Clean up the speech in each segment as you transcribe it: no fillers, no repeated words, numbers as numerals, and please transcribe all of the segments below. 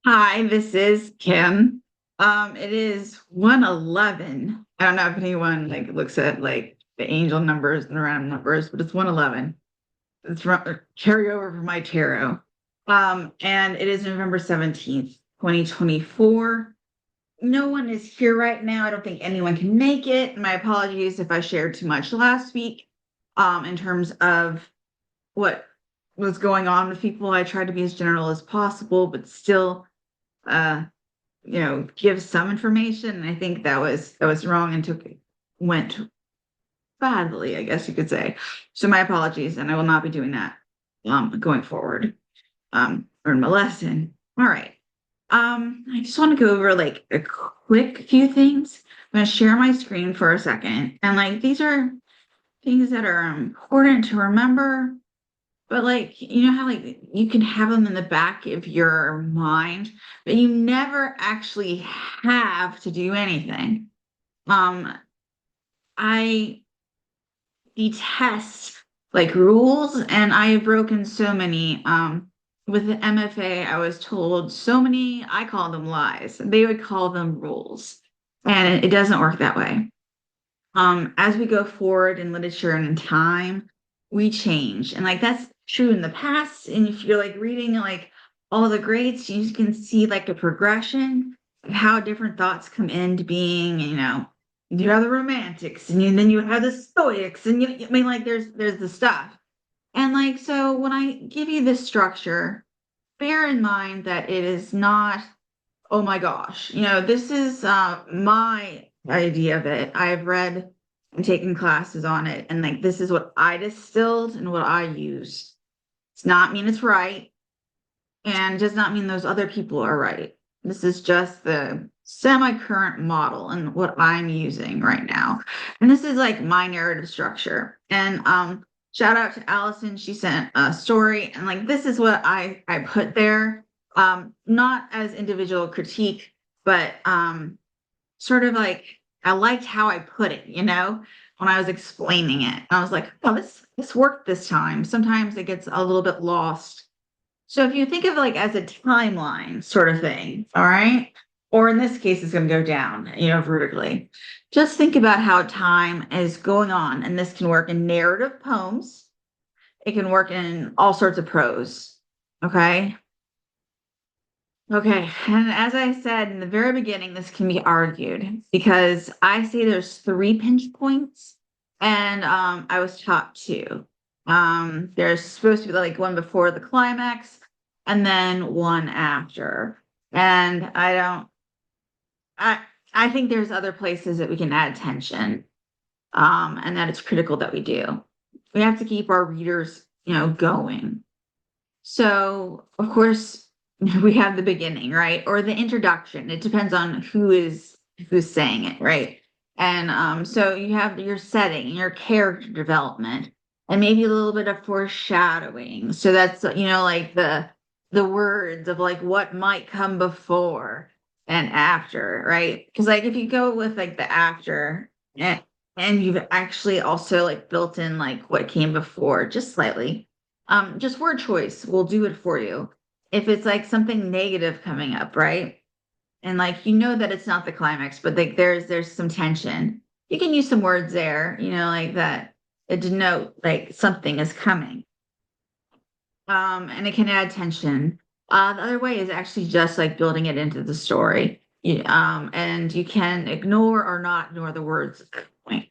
Hi, this is Kim. It is 111. I don't know if anyone looks at the angel numbers and the random numbers, but it's 111. It's from carryover from my tarot. And it is November 17th, 2024. No one is here right now. I don't think anyone can make it. My apologies if I shared too much last week, in terms of what was going on with people. I tried to be as general as possible, but still uh give some information. And I think that was wrong and went badly, I guess you could say. So my apologies, and I will not be doing that going forward. Learn my lesson. All right. I just want to go over a quick few things. I'm gonna share my screen for a second. And these are things that are important to remember. But you know how you can have them in the back of your mind, but you never actually have to do anything. Um, I detest rules, and I have broken so many. With the MFA, I was told so many, I call them lies. They would call them rules. And it doesn't work that way. As we go forward in literature and in time, we change. And that's true in the past. And if you're reading all the greats, you can see a progression of how different thoughts come into being. You have the romantics, and then you have the stoics, and I mean there's the stuff. And so when I give you this structure, bear in mind that it is not, oh my gosh, this is my idea of it. I've read and taken classes on it, and this is what I distilled and what I use. It's not mean it's right, and does not mean those other people are right. This is just the semi-current model and what I'm using right now. And this is my narrative structure. And shout out to Allison. She sent a story, and this is what I put there. Not as individual critique, but sort of I liked how I put it, when I was explaining it. And I was like, oh, this worked this time. Sometimes it gets a little bit lost. So if you think of as a timeline sort of thing, all right? Or in this case, it's going to go down, vertically. Just think about how time is going on. And this can work in narrative poems. It can work in all sorts of prose. Okay. Okay. And as I said in the very beginning, this can be argued because I say there's three pinch points, and I was taught two. There's supposed to be one before the climax and then one after. And I I think there's other places that we can add tension, and that it's critical that we do. We have to keep our readers, going. So, of course, we have the beginning, right? Or the introduction. It depends on who's saying it, right? And so you have your setting, your character development, and maybe a little bit of foreshadowing. So that's the words of what might come before and after, right? Because if you go with the after, and you've actually also built in what came before just slightly, just word choice will do it for you. If it's something negative coming up, right? And that it's not the climax, but there's some tension. You can use some words there, that denote something is coming. And it can add tension. The other way is actually just building it into the story. And you can ignore or not ignore the words at that point.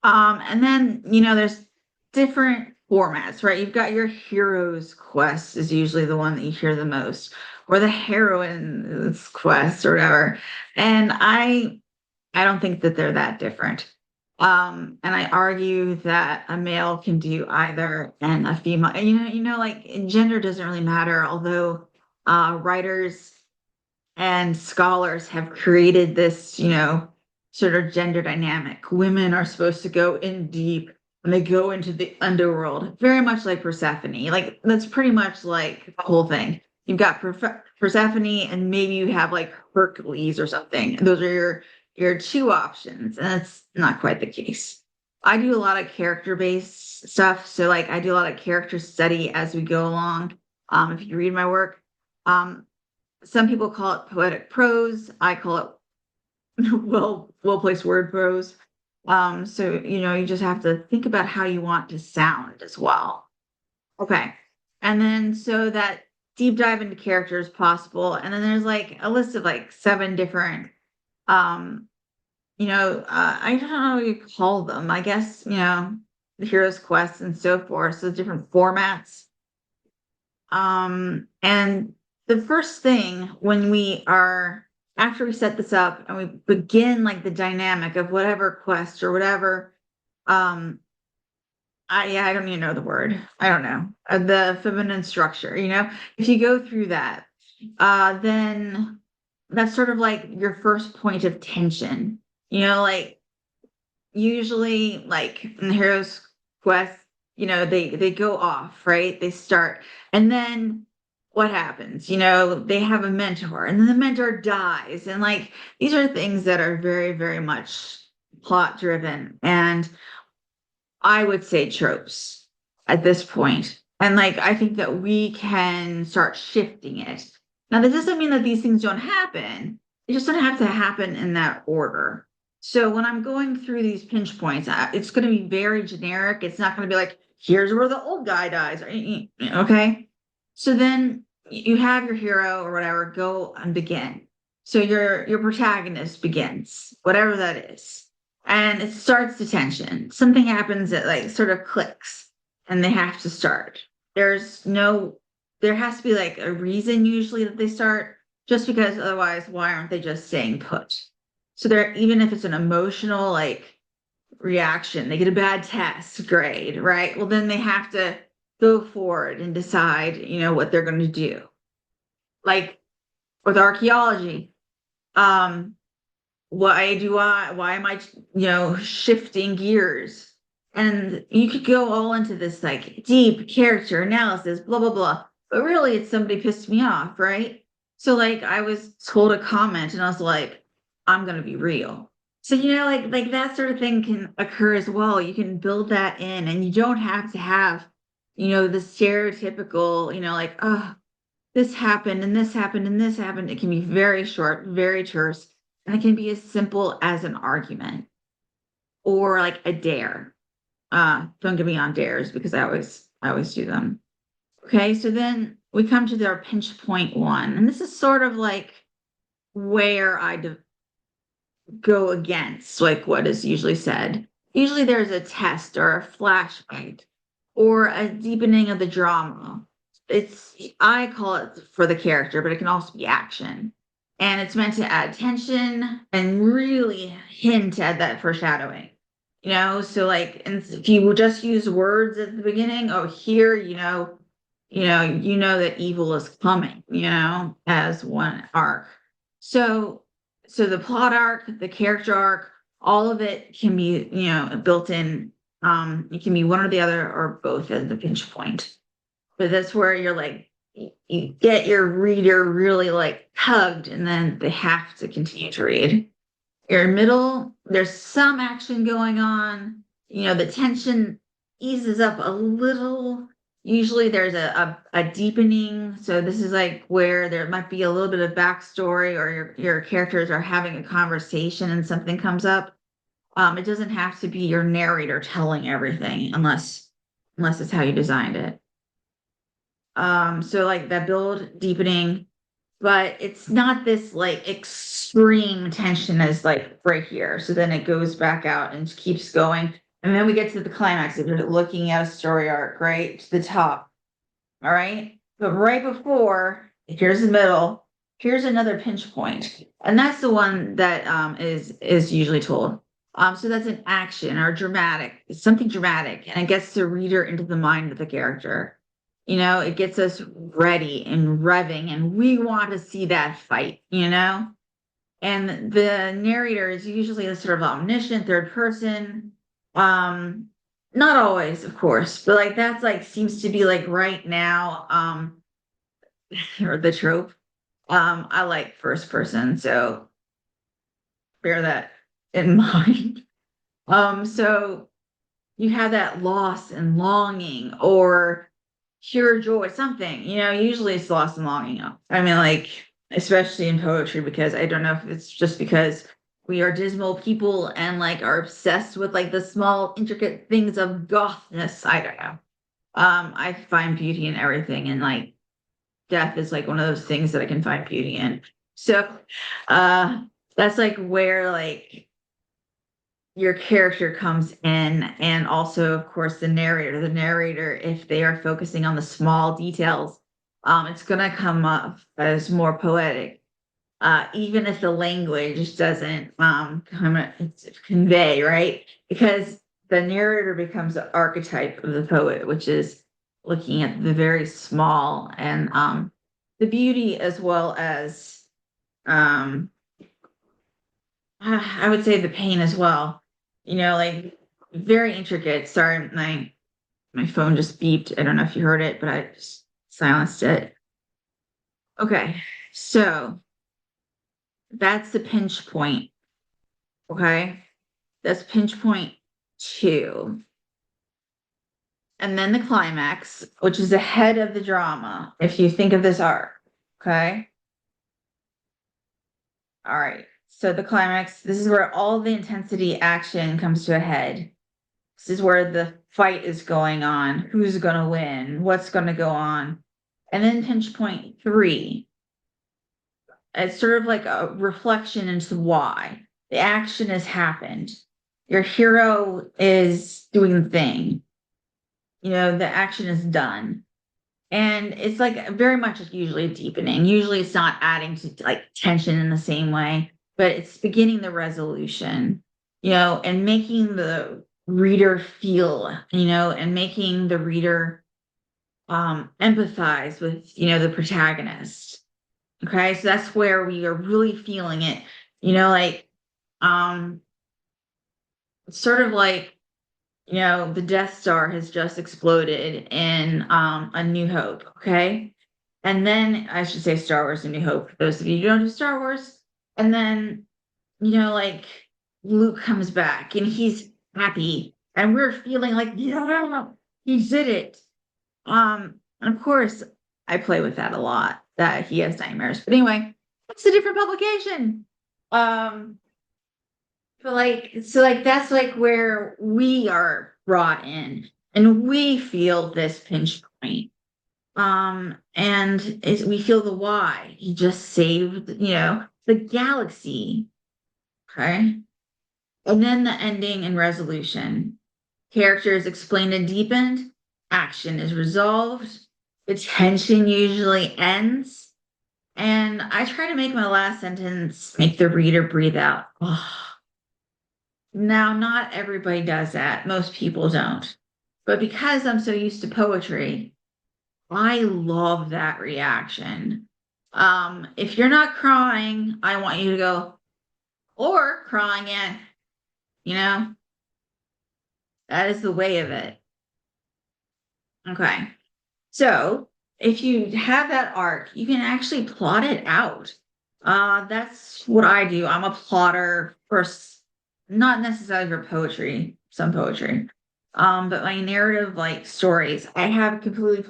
And then, there's different formats, right? You've got your hero's quest is usually the one that you hear the most, or the heroine's quest or whatever. And I don't think that they're that different. And I argue that a male can do either and a female, gender doesn't really matter, although writers and scholars have created this, sort of gender dynamic. Women are supposed to go in deep and they go into the underworld, very much like Persephone. That's pretty much the whole thing. You've got Persephone, and maybe you have Hercules or something. Those are your two options, and that's not quite the case. I do a lot of character based stuff, so I do a lot of character study as we go along. If you read my work, Some people call it poetic prose. I call it well placed word prose. So you just have to think about how you want to sound as well. Okay. And then so that deep dive into character is possible. And then there's like a list of like seven different um I don't know what you call them. I guess, the hero's quest and so forth. So different formats. And the first thing when we are after we set this up and we begin like the dynamic of whatever quest or whatever, um, I don't even know the word. I don't know. The feminine structure, if you go through that, then that's sort of like your first point of tension. Like usually like in the hero's quest, they go off, right? They start, and then what happens? They have a mentor, and then the mentor dies, and like these are things that are very, very much plot driven, and I would say tropes at this point. And like I think that we can start shifting it. Now, that doesn't mean that these things don't happen. They just don't have to happen in that order. So when I'm going through these pinch points, it's going to be very generic. It's not going to be like, here's where the old guy dies. Okay. So then you have your hero or whatever go and begin. So your protagonist begins, whatever that is, and it starts the tension. Something happens that like sort of clicks, and they have to start. There has to be like a reason usually that they start, just because otherwise, why aren't they just staying put? So they're even if it's an emotional like reaction, they get a bad test grade, right? Well, then they have to go forward and decide, what they're going to do. Like with archaeology, um, why am I, shifting gears? And you could go all into this like deep character analysis, blah, blah, blah. But really it's somebody pissed me off, right? So like I was told a comment and I was like, I'm gonna be real. So like that sort of thing can occur as well. You can build that in and you don't have to have, the stereotypical, like, oh, this happened and this happened and this happened. It can be very short, very terse, and it can be as simple as an argument or like a dare. Don't get me on dares because I always do them. Okay, so then we come to their pinch point one, and this is sort of like where go against like what is usually said. Usually there's a test or a flashpoint or a deepening of the drama. I call it for the character, but it can also be action. And it's meant to add tension and really hint at that foreshadowing. So like, and if you just use words at the beginning, oh, here, that evil is coming, as one arc. So so the plot arc, the character arc, all of it can be, built in. It can be one or the other or both as the pinch point. But that's where you're like, you get your reader really like tugged, and then they have to continue to read. Your middle, there's some action going on. The tension eases up a little. Usually there's a deepening. So this is like where there might be a little bit of backstory or your characters are having a conversation and something comes up. It doesn't have to be your narrator telling everything unless it's how you designed it. So like that build deepening, but it's not this like extreme tension as like right here. So then it goes back out and keeps going. And then we get to the climax if you're looking at a story arc, right? To the top. All right. But right before, here's the middle, here's another pinch point. And that's the one that is usually told. So that's an action or dramatic, it's something dramatic, and it gets the reader into the mind of the character. It gets us ready and revving, and we want to see that fight, And the narrator is usually a sort of omniscient third person. Not always, of course, but like that's like seems to be like right now, or the trope. I like first person, so bear that in mind. So you have that loss and longing or pure joy, something, usually it's loss and longing. I mean, like especially in poetry, because I don't know if it's just because we are dismal people and like are obsessed with like the small intricate things of gothness. I don't know. I find beauty in everything, and like death is like one of those things that I can find beauty in. So uh that's like where like your character comes in, and also of course the narrator, if they are focusing on the small details, it's gonna come up as more poetic, even if the language doesn't convey, right? Because the narrator becomes the archetype of the poet, which is looking at the very small and the beauty, as well as um, I would say the pain as well. Like very intricate. Sorry, my phone just beeped. I don't know if you heard it, but I just silenced it. Okay, so that's the pinch point. Okay. That's pinch point two. And then the climax, which is the head of the drama, if you think of this arc. Okay. All right. So the climax, this is where all the intensity action comes to a head. This is where the fight is going on. Who's going to win? What's going to go on? And then pinch point three, it's sort of like a reflection into why the action has happened. Your hero is doing the thing. The action is done. And it's like very much usually a deepening. Usually it's not adding to like tension in the same way, but it's beginning the resolution, and making the reader feel, and making the reader empathize with, the protagonist. Okay. So that's where we are really feeling it, like um sort of like the Death Star has just exploded in A New Hope, okay? And then I should say Star Wars A New Hope for those of you who don't do Star Wars. And then, like Luke comes back and he's happy and we're feeling like, yeah, he did it. And of course, I play with that a lot, that he has nightmares. But anyway, it's a different publication. Um, but like that's like where we are brought in and we feel this pinch point. And we feel the why. He just saved, the galaxy. Okay. And then the ending and resolution. Character is explained and deepened, action is resolved, the tension usually ends. And I try to make my last sentence make the reader breathe out. Now, not everybody does that. Most people don't. But because I'm so used to poetry, I love that reaction. If you're not crying, I want you to go, or crying in, you know, that is the way of it. Okay. So if you have that arc, you can actually plot it out. That's what I do. I'm a plotter for not necessarily for poetry, some poetry. But my narrative like stories, I have completely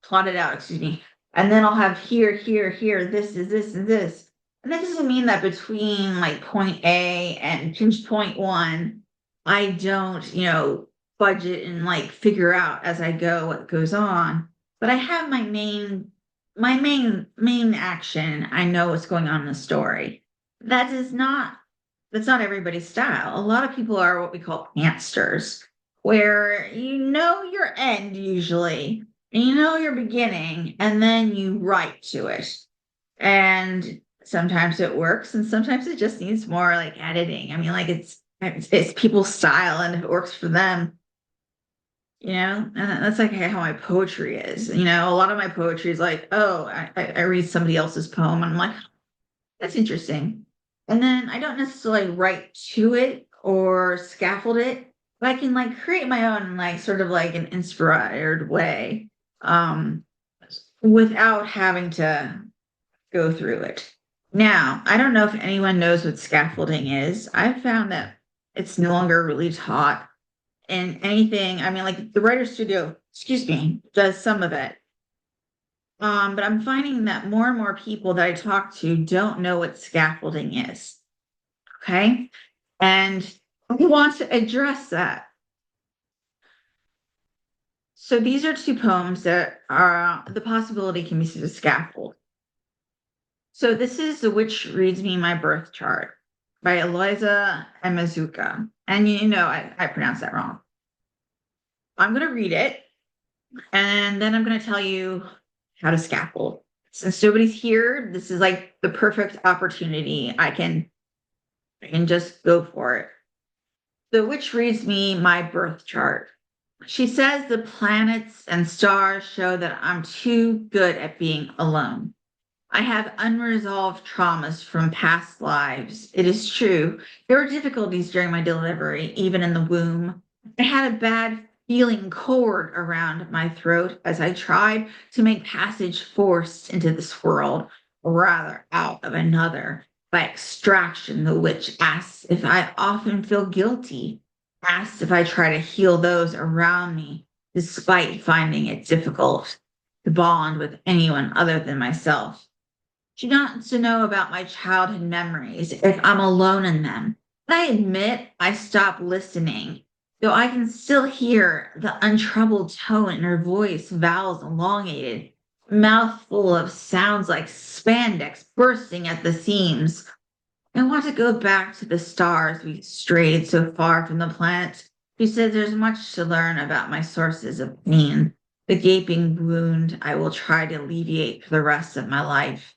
plotted out, excuse me. And then I'll have here, here, here, this is this and this. And that doesn't mean that between like point A and pinch point one, I don't, budget and like figure out as I go what goes on. But I have my main action. I know what's going on in the story. That is not that's not everybody's style. A lot of people are what we call pantsters, where you know your end usually, and you know your beginning, and then you write to it. And sometimes it works, and sometimes it just needs more like editing. I mean, like it's people's style, and if it works for them, and that's like how my poetry is. A lot of my poetry is like, oh, I read somebody else's poem, and I'm like, that's interesting. And then I don't necessarily write to it or scaffold it, but I can like create my own, like sort of like an inspired way, um, without having to go through it. Now, I don't know if anyone knows what scaffolding is. I've found that it's no longer really taught in anything. I mean, like the writer studio, excuse me, does some of it. But I'm finding that more and more people that I talk to don't know what scaffolding is. Okay. And I want to address that. So these are two poems that are the possibility can be seen as scaffold. So this is The Witch Reads Me My Birth Chart by Eliza Emazuka. And I pronounced that wrong. I'm going to read it and then I'm going to tell you how to scaffold. Since nobody's here, this is like the perfect opportunity. I can just go for it. The witch reads me my birth chart. She says the planets and stars show that I'm too good at being alone. I have unresolved traumas from past lives. It is true. There were difficulties during my delivery, even in the womb. I had a bad feeling cord around my throat as I tried to make passage forced into this world, or rather out of another. By extraction, the witch asks if I often feel guilty, asks if I try to heal those around me, despite finding it difficult to bond with anyone other than myself. She wants to know about my childhood memories, if I'm alone in them. I admit I stopped listening, though I can still hear the untroubled tone in her voice, vowels elongated, mouthful of sounds like spandex bursting at the seams. I want to go back to the stars we strayed so far from the planet. She says there's much to learn about my sources of pain, the gaping wound I will try to alleviate for the rest of my life.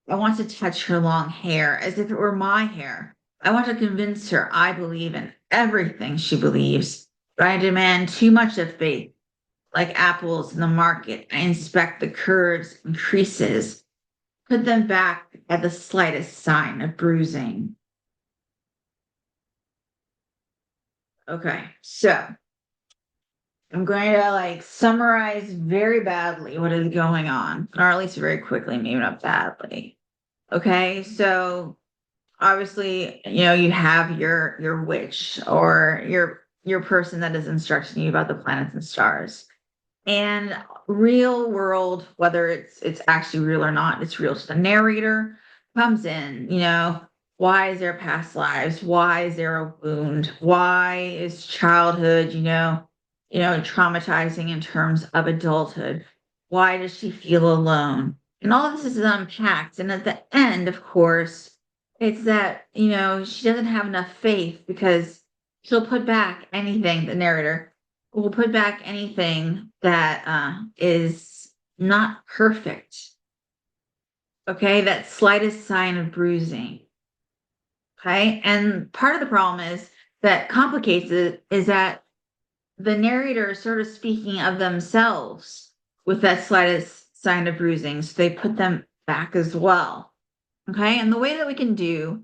I want to touch her long hair as if it were my hair. I want to convince her I believe in everything she believes, but I demand too much of faith. Like apples in the market, I inspect the curves and creases, put them back at the slightest sign of bruising. Okay, so I'm going to like summarize very badly what is going on, or at least very quickly, maybe not badly. Okay, so obviously, you have your witch or your person that is instructing you about the planets and stars. And real world, whether it's actually real or not, it's real to the narrator, comes in, why is there past lives? Why is there a wound? Why is childhood, traumatizing in terms of adulthood? Why does she feel alone? And all of this is unpacked. And at the end, of course, it's that, she doesn't have enough faith because she'll put back anything, the narrator will put back anything that is not perfect. Okay, that slightest sign of bruising. Okay, and part of the problem is that complicates it is that the narrator is sort of speaking of themselves with that slightest sign of bruising, so they put them back as well. Okay, and the way that we can do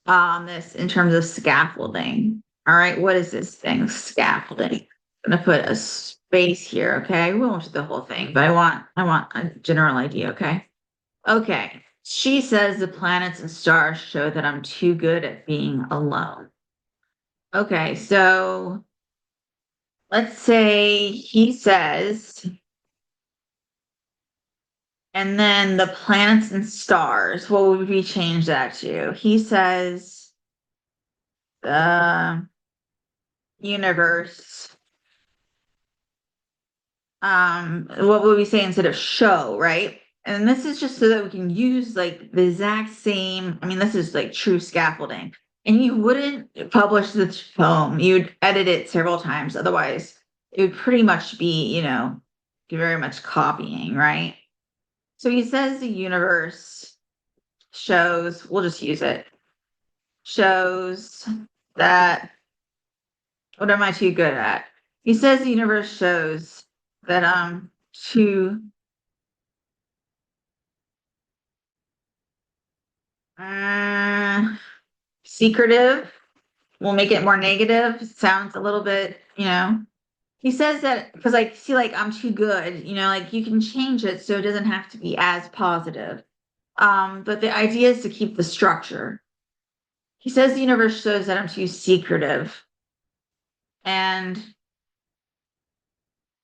this in terms of scaffolding. All right, what is this thing? Scaffolding. I'm gonna put a space here, okay? We won't do the whole thing, but I want a general idea, okay? Okay. She says the planets and stars show that I'm too good at being alone. Okay, so let's say he says, and then the planets and stars, what would we change that to? He says the universe, what would we say instead of show, right? And this is just so that we can use like the exact same, I mean, this is like true scaffolding. And you wouldn't publish this poem, you'd edit it several times. Otherwise, it would pretty much be, very much copying, right? So he says the universe shows, we'll just use it, shows that, what am I too good at? He says the universe shows that I'm too secretive. We'll make it more negative. Sounds a little bit, He says that because like, see, like I'm too good, like you can change it so it doesn't have to be as positive. But the idea is to keep the structure. He says the universe shows that I'm too secretive and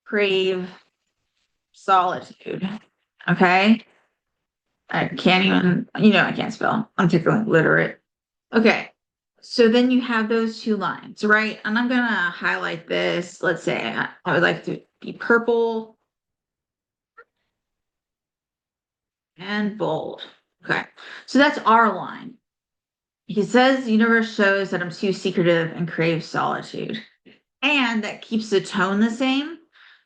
crave solitude. Okay. I can't even, I can't spell. I'm technically literate. Okay. So then you have those two lines, right? And I'm gonna highlight this. Let's say I would like to be purple and bold. Okay. So that's our line. He says the universe shows that I'm too secretive and crave solitude. And that keeps the tone the same.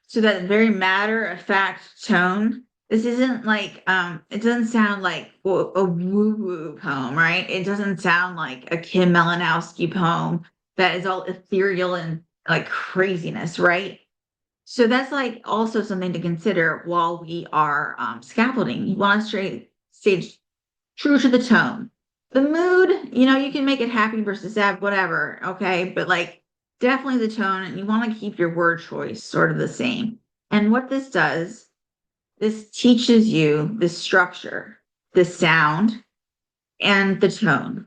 So that very matter of fact tone. This isn't like it doesn't sound like a woo-woo poem, right? It doesn't sound like a Kim Malinowski poem that is all ethereal and like craziness, right? So that's like also something to consider while we are scaffolding. You want to stay true to the tone. The mood, you can make it happy versus sad, whatever. Okay. But like definitely the tone, and you want to keep your word choice sort of the same. And what this does, this teaches you the structure, the sound, and the tone.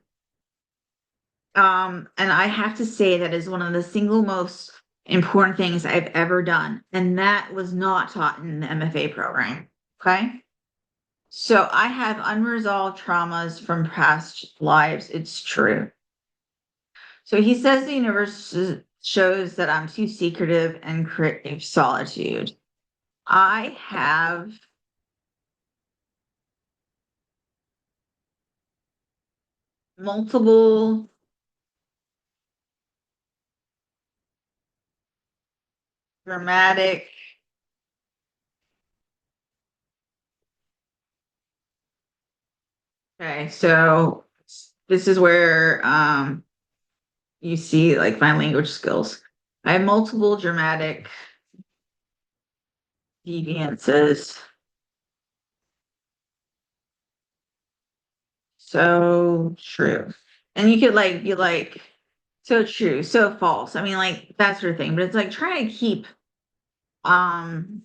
And I have to say that is one of the single most important things I've ever done. And that was not taught in the MFA program. Okay. So I have unresolved traumas from past lives. It's true. So he says the universe shows that I'm too secretive and crave solitude. I have multiple dramatic. Okay, so this is where you see like my language skills. I have multiple dramatic deviances. So true. And you could like be like, so true, so false. I mean, like that sort of thing. But it's like trying to keep um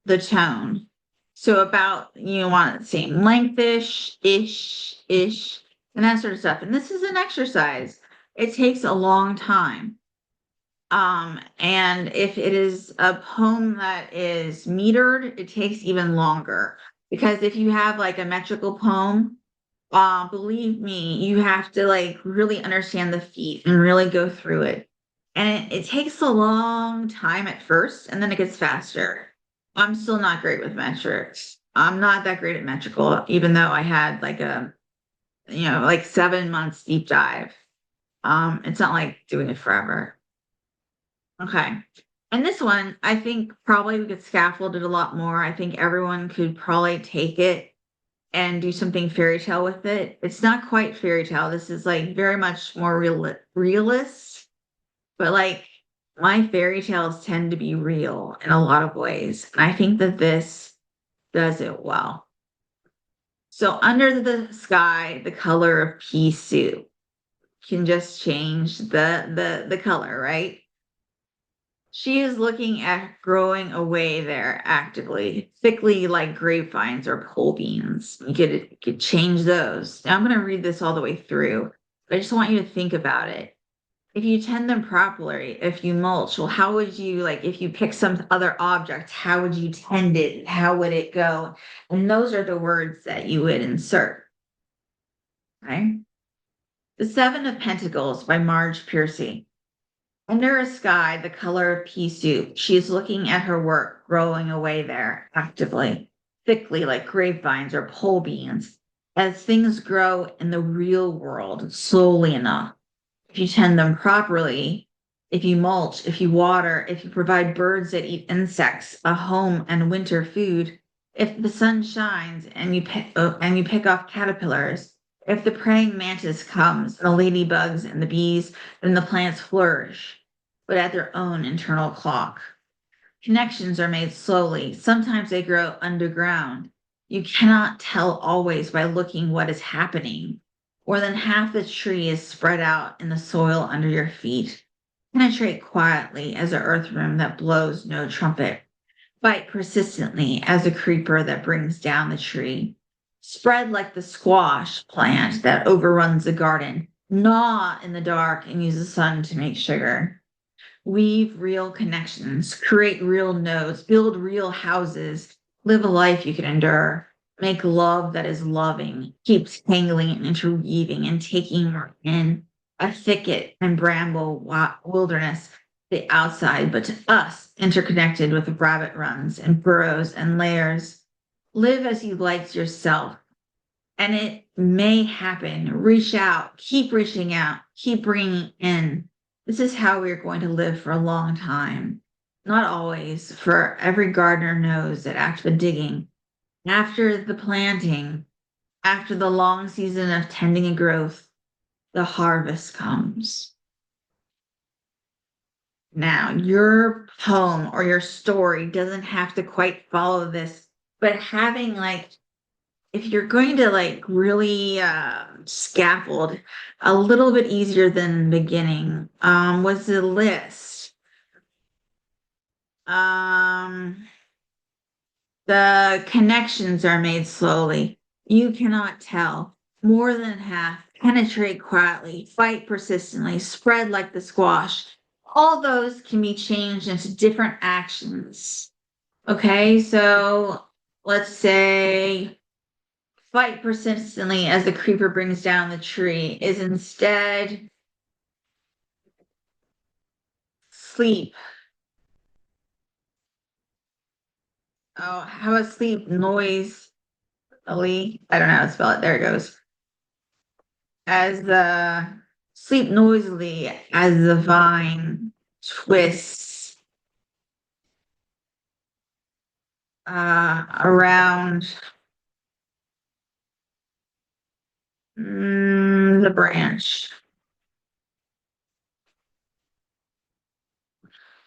the tone. So about you want the same lengthish, ish, and that sort of stuff. And this is an exercise. It takes a long time. And if it is a poem that is metered, it takes even longer. Because if you have like a metrical poem, believe me, you have to like really understand the feet and really go through it. And it takes a long time at first, and then it gets faster. I'm still not great with metrics. I'm not that great at metrical, even though I had like like 7 months deep dive. It's not like doing it forever. Okay. And this one, I think probably we could scaffold it a lot more. I think everyone could probably take it and do something fairy tale with it. It's not quite fairy tale. This is like very much more realist, but like my fairy tales tend to be real in a lot of ways. And I think that this does it well. So under the sky, the color of pea soup can just change the color, right? She is looking at growing away there actively, thickly like grapevines or pole beans. You could change those. Now I'm going to read this all the way through, but I just want you to think about it. If you tend them properly, if you mulch, well, how would you like if you pick some other object, how would you tend it? How would it go? And those are the words that you would insert. Okay. The Seven of Pentacles by Marge Piercy. Under a sky the color of pea soup, she is looking at her work growing away there actively, thickly like grapevines or pole beans, as things grow in the real world slowly enough. If you tend them properly, if you mulch, if you water, if you provide birds that eat insects a home and winter food, if the sun shines and you pick off caterpillars, if the praying mantis comes, the ladybugs and the bees, then the plants flourish, but at their own internal clock. Connections are made slowly. Sometimes they grow underground. You cannot tell always by looking what is happening. More than half the tree is spread out in the soil under your feet. Penetrate quietly as a earthworm that blows no trumpet. Fight persistently as a creeper that brings down the tree. Spread like the squash plant that overruns the garden. Gnaw in the dark and use the sun to make sugar. Weave real connections, create real nodes, build real houses, Live a life you can endure. Make love that is loving. Keep tangling and interweaving and taking in a thicket and bramble wilderness, the outside, but to us, interconnected with rabbit runs and burrows and layers. Live as you liked yourself, and it may happen. Reach out, keep reaching out, keep bringing in. This is how we're going to live for a long time. Not always, for every gardener knows that after the digging, after the planting, after the long season of tending and growth, the harvest comes. Now, your poem or your story doesn't have to quite follow this, but having like, if you're going to like really scaffold a little bit easier than the beginning, was the list. Um, The connections are made slowly. You cannot tell. More than half penetrate quietly, fight persistently, spread like the squash. All those can be changed into different actions. Okay, so let's say fight persistently as the creeper brings down the tree is instead sleep. Oh, how about sleep noise? I don't know how to spell it. There it goes. As the sleep noisily as the vine twists around the branch.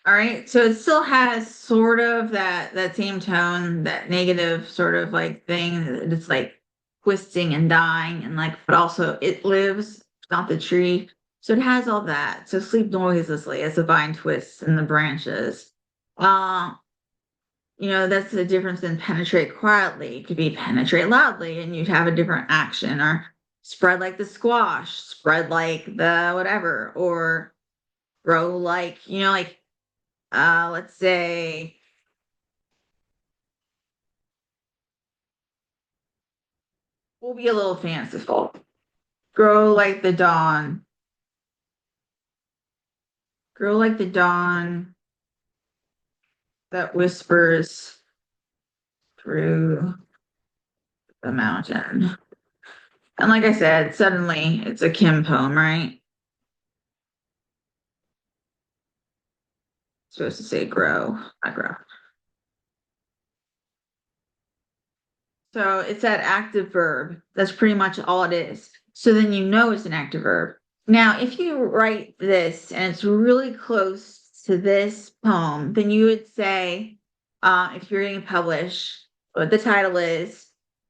All right, so it still has sort of that same tone, that negative sort of like thing. It's like twisting and dying, and like, but also it lives, not the tree. So it has all that. So sleep noiselessly as the vine twists in the branches. Uh, that's the difference in penetrate quietly. It could be penetrate loudly, and you'd have a different action, or spread like the squash, spread like the whatever, or grow like, like let's say we'll be a little fanciful. Grow like the dawn. Grow like the dawn that whispers through the mountain. And like I said, suddenly it's a Kim poem, right? It's supposed to say grow, not grow. So it's that active verb. That's pretty much all it is. So then you know it's an active verb. Now, if you write this and it's really close to this poem, then you would say, if you're going to publish, what the title is,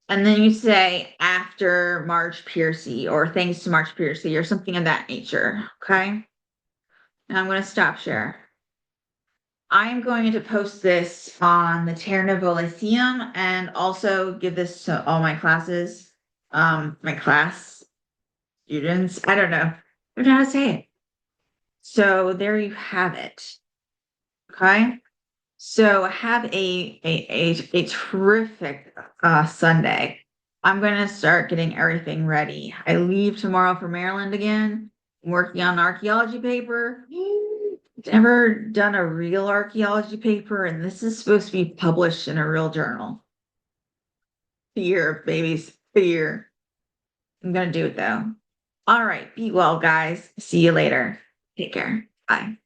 and then you say after Marge Piercy or thanks to Marge Piercy or something of that nature. Okay. Now I'm going to stop share. I'm going to post this on the Terra Nova Lyceum and also give this to all my classes, my class students. I don't know. I don't know how to say it. So there you have it. Okay. So have a terrific Sunday. I'm gonna start getting everything ready. I leave tomorrow for Maryland again. I'm working on an archaeology paper. Never done a real archaeology paper, and this is supposed to be published in a real journal. Fear, babies, fear. I'm gonna do it though. All right, be well, guys. See you later. Take care. Bye.